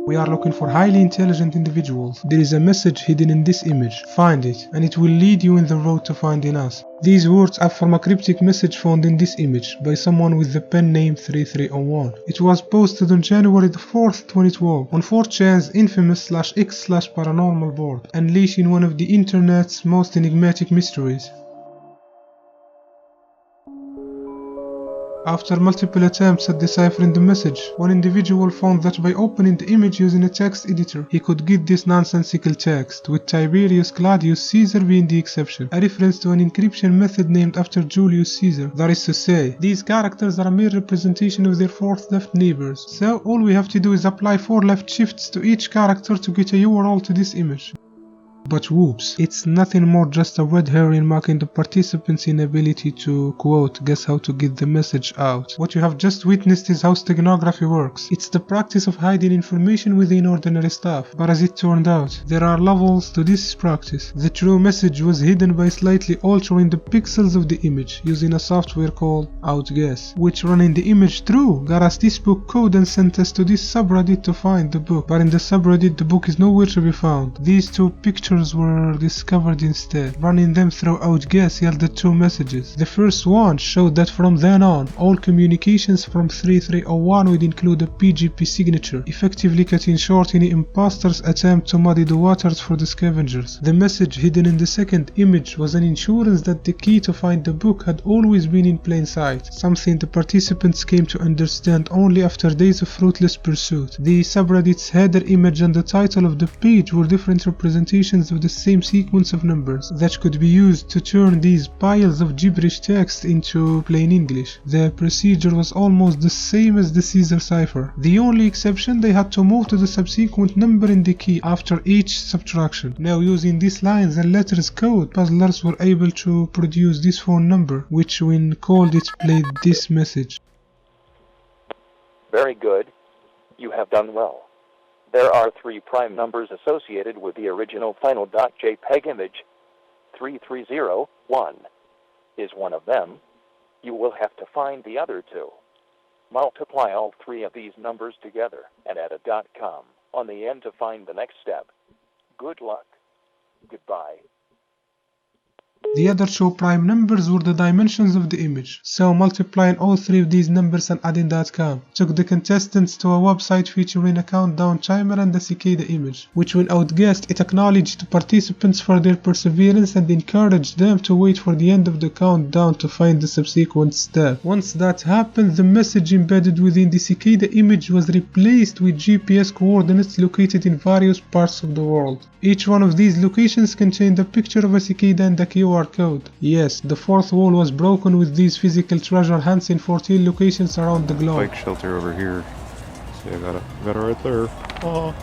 We are looking for highly intelligent individuals. There is a message hidden in this image. Find it, and it will lead you in the road to finding us. These words are from a cryptic message found in this image by someone with the pen name 3301. It was posted on January the 4th, 2012 on 4chan's infamous /x/paranormal board, unleashing one of the internet's most enigmatic mysteries. After multiple attempts at deciphering the message, one individual found that by opening the image using a text editor, he could get this nonsensical text, with Tiberius Claudius Caesar being the exception, a reference to an encryption method named after Julius Caesar. That is to say, these characters are a mere representation of their 4 left neighbors, so all we have to do is apply 4 left shifts to each character to get a URL to this image. But whoops, it's nothing more just a red herring mocking the participants' inability to, quote, guess how to get the message out. What you have just witnessed is how steganography works. It's the practice of hiding information within ordinary stuff. But as it turned out, there are levels to this practice. The true message was hidden by slightly altering the pixels of the image using a software called Outguess, which running the image through got us this book code and sent us to this subreddit to find the book. But in the subreddit, the book is nowhere to be found. These 2 pictures were discovered instead. Running them through Outguess yielded 2 messages. The first one showed that from then on, all communications from 3301 would include a PGP signature, effectively cutting short any imposter's attempt to muddy the waters for the scavengers. The message hidden in the second image was an insurance that the key to find the book had always been in plain sight, something the participants came to understand only after days of fruitless pursuit. The subreddit's header image and the title of the page were different representations of the same sequence of numbers that could be used to turn these piles of gibberish text into plain English. The procedure was almost the same as the Caesar cipher. The only exception, they had to move to the subsequent number in the key after each subtraction. Now, using these lines and letters code, puzzlers were able to produce this phone number, which when called it played this message. Very good. You have done well. There are 3 prime numbers associated with the original final .jpg image. 3301 is one of them. You will have to find the other 2. Multiply all 3 of these numbers together and add a .com on the end to find the next step. Good luck. Goodbye. The other 2 prime numbers were the dimensions of the image, so multiplying all 3 of these numbers and adding .com took the contestants to a website featuring a countdown timer and a cicada image, which when outguessed, it acknowledged the participants for their perseverance and encouraged them to wait for the end of the countdown to find the subsequent step. Once that happened, the message embedded within the cicada image was replaced with GPS coordinates located in various parts of the world. Each one of these locations contained a picture of a cicada and a QR code. Yes, the 4th wall was broken with these physical treasure hunts in 14 locations around the globe. Bike shelter over here. See, I got it right there. Oh.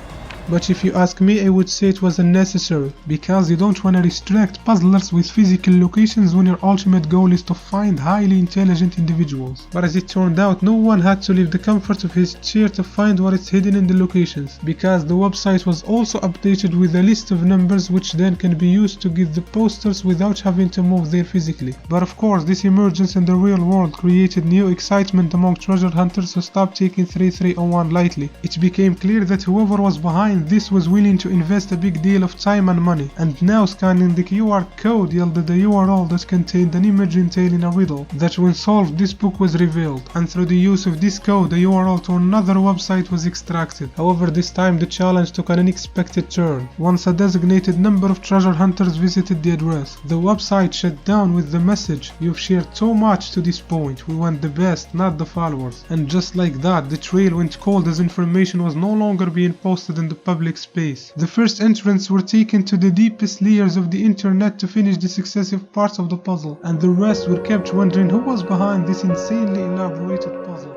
But if you ask me, I would say it was unnecessary, because you don't want to restrict puzzlers with physical locations when your ultimate goal is to find highly intelligent individuals. But as it turned out, no one had to leave the comfort of his chair to find what is hidden in the locations, because the website was also updated with a list of numbers which then can be used to get the posters without having to move there physically. But of course, this emergence in the real world created new excitement among treasure hunters who stopped taking 3301 lightly. It became clear that whoever was behind this was willing to invest a big deal of time and money, and now scanning the QR code yielded a URL that contained an image entailing a riddle that when solved this book was revealed, and through the use of this code a URL to another website was extracted. However, this time the challenge took an unexpected turn. Once a designated number of treasure hunters visited the address, the website shut down with the message, "You've shared too much to this point, we want the best, not the followers." And just like that, the trail went cold as information was no longer being posted in the public space. The first entrants were taken to the deepest layers of the internet to finish the successive parts of the puzzle, and the rest were kept wondering who was behind this insanely elaborated puzzle.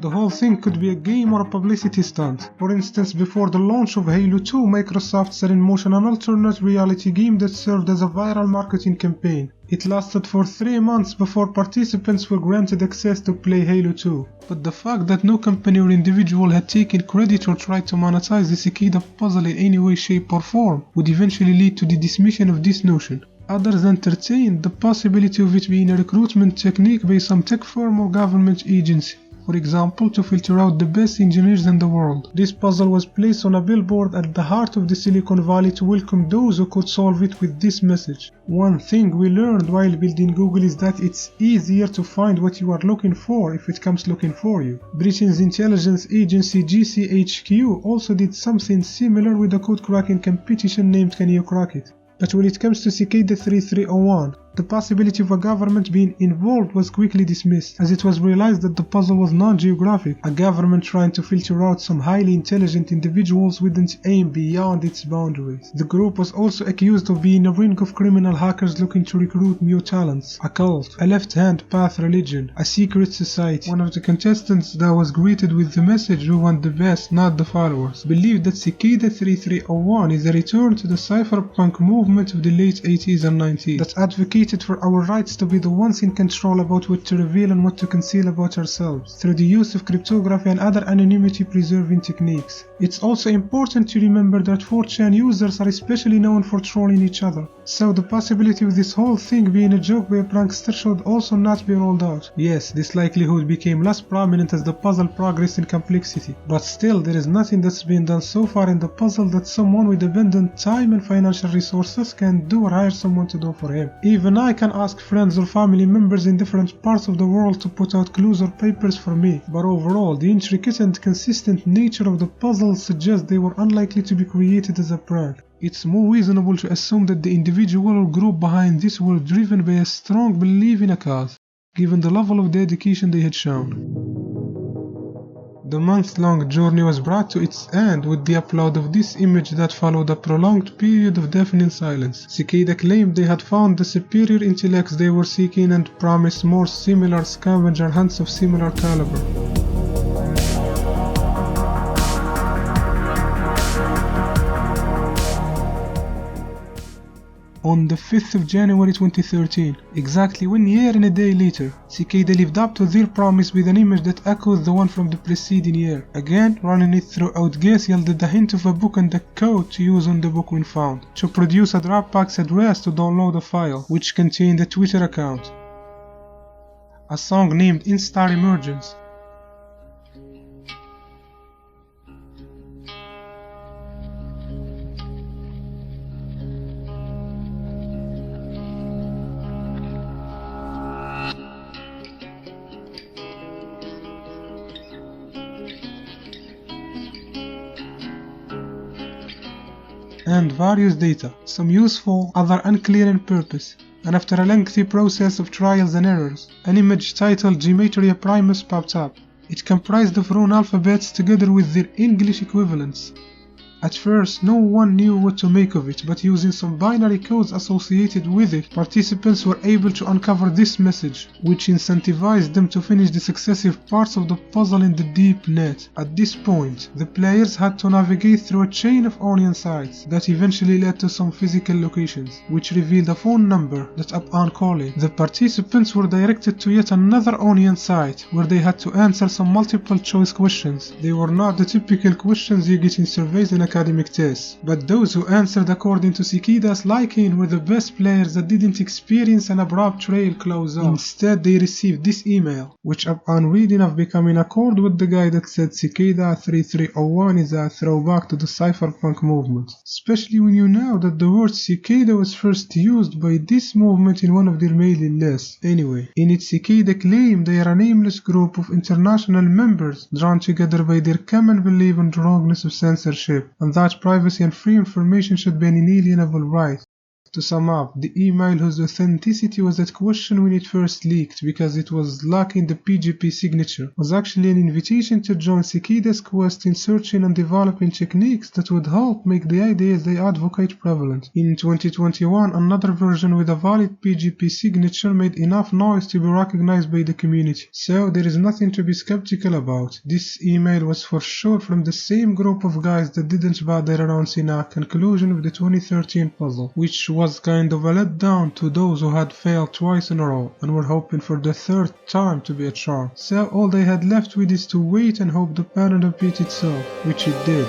The whole thing could be a game or a publicity stunt. For instance, before the launch of Halo 2, Microsoft set in motion an alternate reality game that served as a viral marketing campaign. It lasted for 3 months before participants were granted access to play Halo 2. But the fact that no company or individual had taken credit or tried to monetize the Cicada puzzle in any way, shape or form would eventually lead to the dismission of this notion. Others entertained the possibility of it being a recruitment technique by some tech firm or government agency, for example, to filter out the best engineers in the world. This puzzle was placed on a billboard at the heart of the Silicon Valley to welcome those who could solve it with this message. One thing we learned while building Google is that it's easier to find what you are looking for if it comes looking for you. Britain's intelligence agency GCHQ also did something similar with a code cracking competition named Can You Crack It? But when it comes to Cicada 3301, the possibility of a government being involved was quickly dismissed, as it was realized that the puzzle was non-geographic. A government trying to filter out some highly intelligent individuals wouldn't aim beyond its boundaries. The group was also accused of being a ring of criminal hackers looking to recruit new talents, a cult, a left-hand path religion, a secret society. One of the contestants that was greeted with the message "We want the best, not the followers," believed that Cicada 3301 is a return to the cypherpunk movement of the late 80s and 90s that advocated for our rights to be the ones in control about what to reveal and what to conceal about ourselves through the use of cryptography and other anonymity preserving techniques. It's also important to remember that 4chan users are especially known for trolling each other, so the possibility of this whole thing being a joke by a prankster should also not be ruled out. Yes, this likelihood became less prominent as the puzzle progressed in complexity, but still there is nothing that's been done so far in the puzzle that someone with abundant time and financial resources can do or hire someone to do for him. Even I can ask friends or family members in different parts of the world to put out clues or papers for me, but overall the intricate and consistent nature of the puzzle suggests they were unlikely to be created as a prank. It's more reasonable to assume that the individual or group behind this were driven by a strong belief in a cause, given the level of dedication they had shown. The month-long journey was brought to its end with the upload of this image that followed a prolonged period of deafening silence. Cicada claimed they had found the superior intellects they were seeking and promised more similar scavenger hunts of similar caliber. On the 5th of January 2013, exactly 1 year and a day later, Cicada lived up to their promise with an image that echoed the one from the preceding year. Again, running it through Outguess yielded a hint of a book and a code to use on the book when found, to produce a Dropbox address to download a file, which contained a Twitter account, a song named Instar Emergence, and various data, some useful, other unclear in purpose, and after a lengthy process of trials and errors, an image titled Gematria Primus popped up. It comprised of Rune alphabets together with their English equivalents. At first, no one knew what to make of it, but using some binary codes associated with it, participants were able to uncover this message, which incentivized them to finish the successive parts of the puzzle in the deep net. At this point, the players had to navigate through a chain of onion sites that eventually led to some physical locations, which revealed a phone number that upon calling, the participants were directed to yet another onion site, where they had to answer some multiple choice questions. They were not the typical questions you get in surveys and academic tests, but those who answered according to Cicada's liking were the best players that didn't experience an abrupt trail close off. Instead, they received this email, which upon reading have become in accord with the guy that said Cicada 3301 is a throwback to the cypherpunk movement, especially when you know that the word Cicada was first used by this movement in one of their mailing lists. Anyway, in its Cicada claim they are a nameless group of international members drawn together by their common belief in the wrongness of censorship, and that privacy and free information should be an inalienable right. To sum up, the email whose authenticity was at question when it first leaked because it was lacking the PGP signature was actually an invitation to join Cicada's quest in searching and developing techniques that would help make the ideas they advocate prevalent. In 2021, another version with a valid PGP signature made enough noise to be recognized by the community, so there is nothing to be skeptical about. This email was for sure from the same group of guys that didn't bother announcing a conclusion of the 2013 puzzle, which was kind of a letdown to those who had failed twice in a row and were hoping for the third time to be a charm. So all they had left with is to wait and hope the pattern repeats itself, which it did.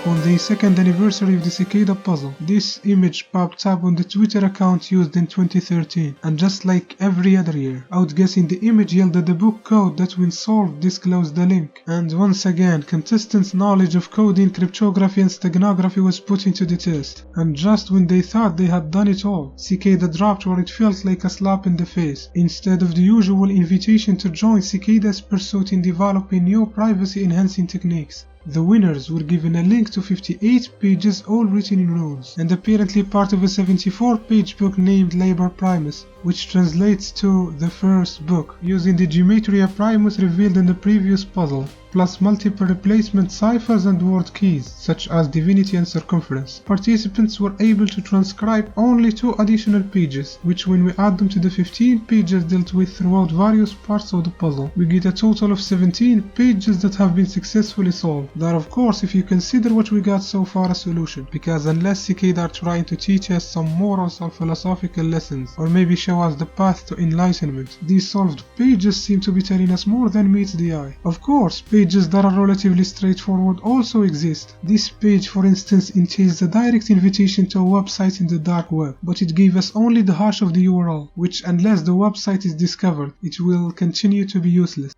On the second anniversary of the Cicada puzzle, this image popped up on the Twitter account used in 2013, and just like every other year, outguessing the image yielded the book code that when solved disclosed the link. And once again, contestants' knowledge of coding, cryptography and steganography was put into the test. And just when they thought they had done it all, Cicada dropped where it felt like a slap in the face. Instead of the usual invitation to join Cicada's pursuit in developing new privacy-enhancing techniques, the winners were given a link to 58 pages all written in runes, and apparently part of a 74-page book named Liber Primus, which translates to the first book, using the gematria Primus revealed in the previous puzzle, plus multiple replacement ciphers and word keys, such as divinity and circumference. Participants were able to transcribe only 2 additional pages, which when we add them to the 15 pages dealt with throughout various parts of the puzzle, we get a total of 17 pages that have been successfully solved. That of course if you consider what we got so far a solution, because unless Cicada are trying to teach us some morals or philosophical lessons, or maybe show us the path to enlightenment, these solved pages seem to be telling us more than meets the eye. Of course, pages that are relatively straightforward also exist. This page for instance entails a direct invitation to a website in the dark web, but it gave us only the hash of the URL, which unless the website is discovered, it will continue to be useless.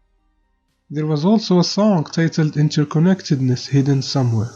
There was also a song titled Interconnectedness hidden somewhere.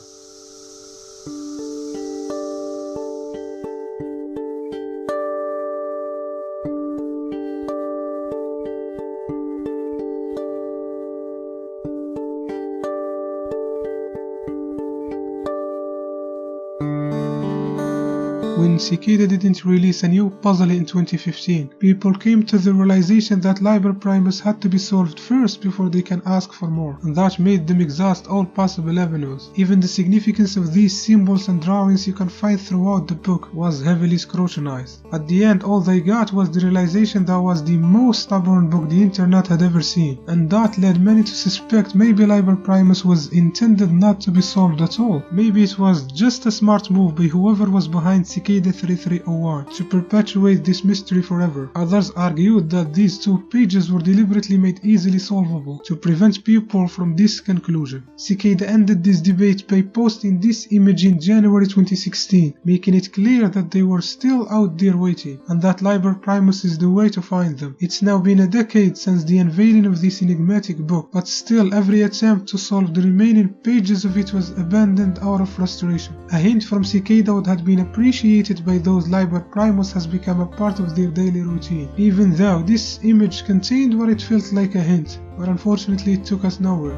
When Cicada didn't release a new puzzle in 2015, people came to the realization that Liber Primus had to be solved first before they can ask for more, and that made them exhaust all possible avenues. Even the significance of these symbols and drawings you can find throughout the book was heavily scrutinized. At the end, all they got was the realization that was the most stubborn book the internet had ever seen, and that led many to suspect maybe Liber Primus was intended not to be solved at all. Maybe it was just a smart move by whoever was behind Cicada 3301 to perpetuate this mystery forever. Others argued that these 2 pages were deliberately made easily solvable to prevent people from this conclusion. Cicada ended this debate by posting this image in January 2016, making it clear that they were still out there waiting, and that Liber Primus is the way to find them. It's now been a decade since the unveiling of this enigmatic book, but still every attempt to solve the remaining pages of it was abandoned out of frustration. A hint from Cicada would have been appreciated by those Liber Primus has become a part of their daily routine, even though this image contained what it felt like a hint, but unfortunately it took us nowhere.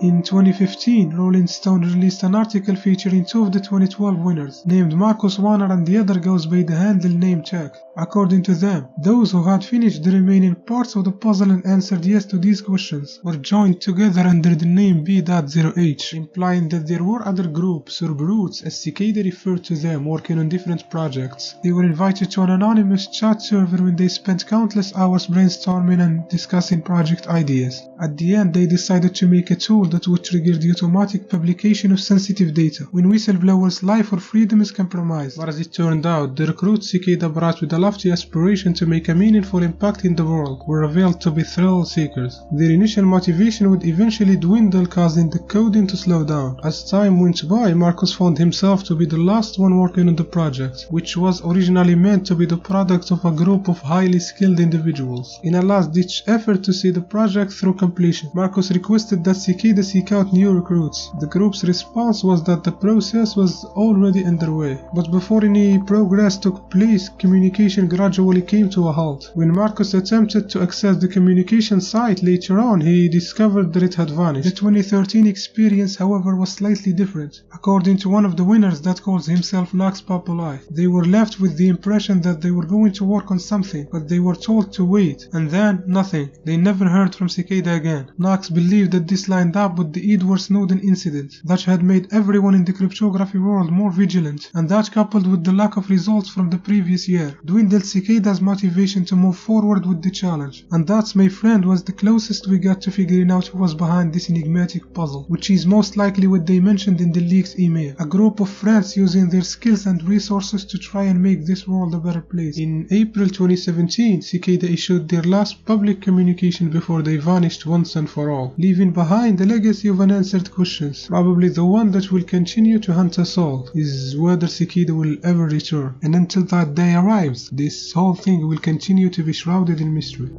In 2015, Rolling Stone released an article featuring 2 of the 2012 winners, named Marcus Warner and the other goes by the handle name Chuck. According to them, those who had finished the remaining parts of the puzzle and answered yes to these questions were joined together under the name B.0H, implying that there were other groups or brutes, as Cicada referred to them, working on different projects. They were invited to an anonymous chat server when they spent countless hours brainstorming and discussing project ideas. At the end, they decided to make a tool that would trigger the automatic publication of sensitive data when whistleblowers' life or freedom is compromised. But as it turned out, the recruits Cicada brought with a lofty aspiration to make a meaningful impact in the world were revealed to be thrill seekers. Their initial motivation would eventually dwindle, causing the coding to slow down. As time went by, Marcus found himself to be the last one working on the project, which was originally meant to be the product of a group of highly skilled individuals. In a last-ditch effort to see the project through completion, Marcus requested that Cicada seek out new recruits. The group's response was that the process was already underway, but before any progress took place, communication gradually came to a halt. When Marcus attempted to access the communication site later on, he discovered that it had vanished. The 2013 experience, however, was slightly different. According to one of the winners that calls himself Nox Populi, they were left with the impression that they were going to work on something, but they were told to wait, and then nothing. They never heard from Cicada again. Nox believed that this lined up up with the Edward Snowden incident that had made everyone in the cryptography world more vigilant, and that coupled with the lack of results from the previous year dwindled Cicada's motivation to move forward with the challenge. And that, my friend, was the closest we got to figuring out who was behind this enigmatic puzzle, which is most likely what they mentioned in the leaked email: a group of friends using their skills and resources to try and make this world a better place. In April 2017, Cicada issued their last public communication before they vanished once and for all, leaving behind a legacy of unanswered questions. Probably the one that will continue to hunt us all is whether Cicada will ever return. And until that day arrives, this whole thing will continue to be shrouded in mystery.